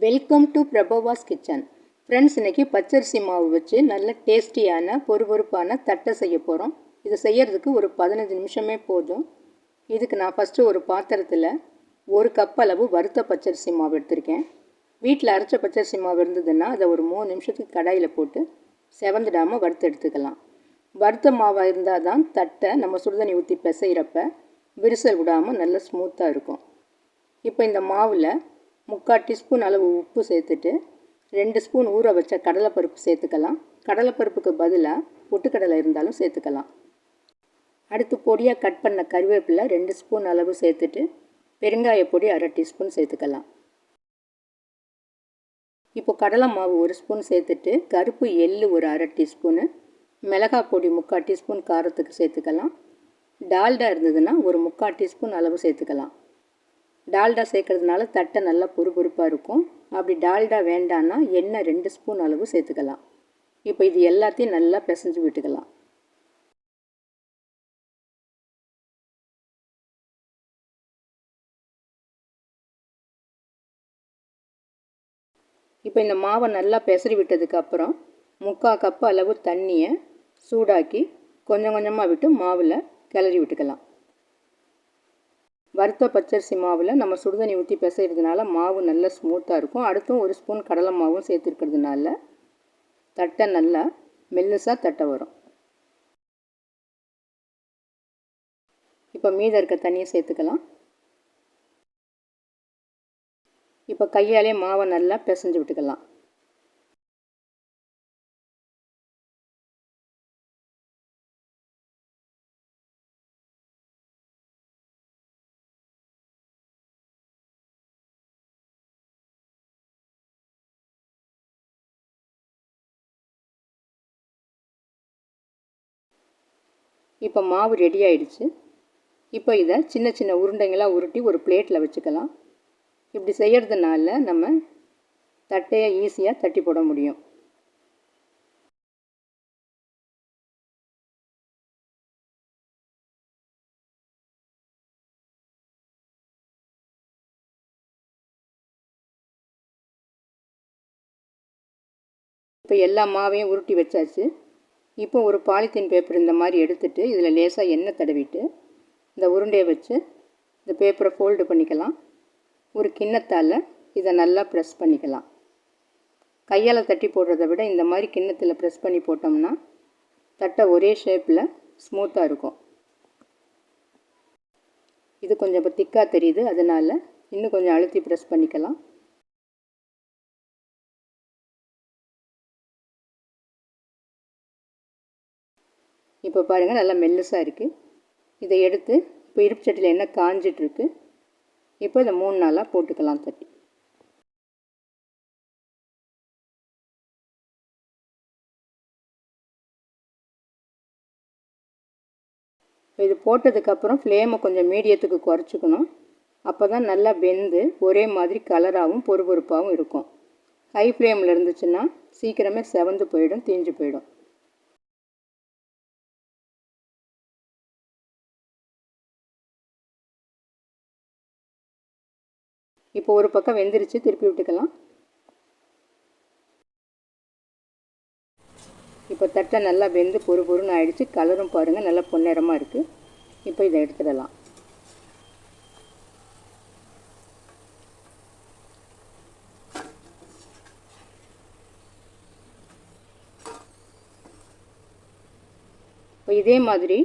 Welcome to Prabhavas kitchen. Friends, இன்றைக்கி பச்சரிசி மாவு வச்சு நல்ல டேஸ்டியான பொறுபொறுப்பான தட்டை செய்ய போகிறோம். இது செய்கிறதுக்கு ஒரு 15 நிமிஷமே போதும். இதுக்கு நான் ஃபஸ்ட்டு ஒரு பாத்திரத்தில் 1 கப் அளவு வறுத்த பச்சரிசி மாவு எடுத்திருக்கேன். வீட்டில் அரைச்ச பச்சரிசி மாவு இருந்ததுன்னா அதை ஒரு 3 நிமிஷத்துக்கு கடாயில் போட்டு செவந்துடாமல் வறுத்து எடுத்துக்கலாம். வறுத்த மாவாக இருந்தால் தான் தட்டை நம்ம சுடுதண்ணி ஊற்றி பிசைகிறப்ப விரிசல் விடாமல் நல்ல ஸ்மூத்தாக இருக்கும். இப்போ இந்த மாவில் 3/4 டீஸ்பூன் அளவு உப்பு சேர்த்துட்டு 2 ஸ்பூன் ஊற வச்ச கடலைப்பருப்பு சேர்த்துக்கலாம். கடலைப்பருப்புக்கு பதிலாக பொட்டுக்கடலை இருந்தாலும் சேர்த்துக்கலாம். அடுத்து பொடியாக கட் பண்ண கருவேப்பிலை 2 ஸ்பூன் அளவு சேர்த்துட்டு பெருங்காய பொடி 1/2 டீஸ்பூன் சேர்த்துக்கலாம். இப்போ கடலை மாவு 1 ஸ்பூன் சேர்த்துட்டு கருப்பு எள்ளு ஒரு 1/2 டீஸ்பூனு, மிளகாய் பொடி 3/4 டீஸ்பூன் காரத்துக்கு சேர்த்துக்கலாம். டால்டா இருந்ததுன்னா ஒரு 3/4 டீஸ்பூன் அளவு சேர்த்துக்கலாம். டால்டா சேர்க்கறதுனால தட்டை நல்லா பொறுப்பொறுப்பாக இருக்கும். அப்படி டால்டா வேண்டான்னா எண்ணெய் 2 ஸ்பூன் அளவு சேர்த்துக்கலாம். இப்போ இது எல்லாத்தையும் நல்லா பிசைஞ்சு விட்டுக்கலாம். இப்போ இந்த மாவை நல்லா பிசறி விட்டதுக்கப்புறம் 3/4 கப் அளவு தண்ணியை சூடாக்கி கொஞ்சம் கொஞ்சமாக விட்டு மாவில் கிளறி விட்டுக்கலாம். வறுத்த பச்சரிசி மாவில் நம்ம சுடுதண்ணி ஊற்றி பிசைறதுனால மாவு நல்லா ஸ்மூத்தாக இருக்கும். அடுத்தும் 1 ஸ்பூன் கடலை மாவும் சேர்த்துருக்கிறதுனால தட்டை நல்லா மெல்லுசாக தட்டை வரும். இப்போ மீத இருக்க தண்ணியை சேர்த்துக்கலாம். இப்போ கையாலே மாவை நல்லா பிசைஞ்சு விட்டுக்கலாம். இப்போ மாவு ரெடி ஆயிடுச்சு. இப்போ இதை சின்ன சின்ன உருண்டைங்களாக உருட்டி ஒரு பிளேட்டில் வச்சுக்கலாம். இப்படி செய்கிறதுனால நம்ம தட்டையை ஈஸியாக தட்டி போட முடியும். இப்போ எல்லா மாவையும் உருட்டி வச்சாச்சு. இப்போ ஒரு பாலித்தீன் பேப்பர் இந்த மாதிரி எடுத்துகிட்டு இதில் லேசாக எண்ணெய் தடவிட்டு இந்த உருண்டையை வச்சு இந்த பேப்பரை ஃபோல்டு பண்ணிக்கலாம். ஒரு கிண்ணத்தால் இதை நல்லா ப்ரெஸ் பண்ணிக்கலாம். கையால் தட்டி போடுறத விட இந்த மாதிரி கிண்ணத்தில் ப்ரெஸ் பண்ணி போட்டோம்னா தட்டை ஒரே ஷேப்பில் ஸ்மூத்தாக இருக்கும். இது கொஞ்சம் இப்போ திக்காக தெரியுது, அதனால் இன்னும் கொஞ்சம் அழுத்தி ப்ரெஸ் பண்ணிக்கலாம். இப்போ பாருங்கள், நல்லா மெல்லுசாக இருக்குது. இதை எடுத்து இப்போ இருப்பு சட்டியில் எண்ணெய் காஞ்சிட்ருக்கு. இப்போ இதை 3 நாளாக போட்டுக்கலாம் தட்டி. இப்போ இது போட்டதுக்கப்புறம் ஃப்ளேமை கொஞ்சம் மீடியத்துக்கு குறைச்சிக்கணும். அப்போ தான் நல்லா வெந்து ஒரே மாதிரி கலராகவும் பொறுபொறுப்பாகவும் இருக்கும். ஹை ஃப்ளேமில் இருந்துச்சுன்னா சீக்கிரமே செவந்து போயிடும், தீஞ்சு போயிடும். இப்போ ஒரு பக்கம் வெந்துருச்சு, திருப்பி விட்டுக்கலாம். இப்போ தட்டை நல்லா வெந்து பொறுன்னு ஆயிடுச்சு. கலரும் பாருங்கள் நல்லா பொன்னிறமாக இருக்குது. இப்போ இதை எடுத்துடலாம். இப்போ இதே மாதிரி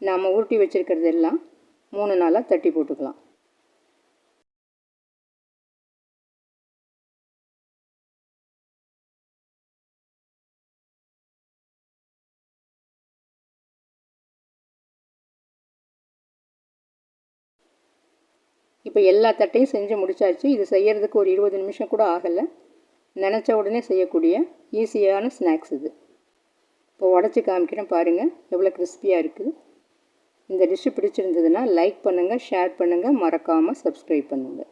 நாம் உருட்டி வச்சுருக்கிறது எல்லாம் 3 நாளாக தட்டி போட்டுக்கலாம். இப்போ எல்லா தட்டையும் செஞ்சு முடிச்சாச்சு. இது செய்கிறதுக்கு ஒரு 20 நிமிஷம் கூட ஆகலை. நினச்ச உடனே செய்யக்கூடிய ஈஸியான ஸ்நாக்ஸ் இது. இப்போ உடச்சி காமிக்கிறேன் பாருங்கள், எவ்வளோ கிறிஸ்பியாக இருக்குது. இந்த டிஷ்ஷு பிடிச்சிருந்ததுன்னா லைக் பண்ணுங்கள், ஷேர் பண்ணுங்கள், மறக்காமல் சப்ஸ்கிரைப் பண்ணுங்கள்.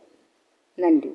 நன்றி.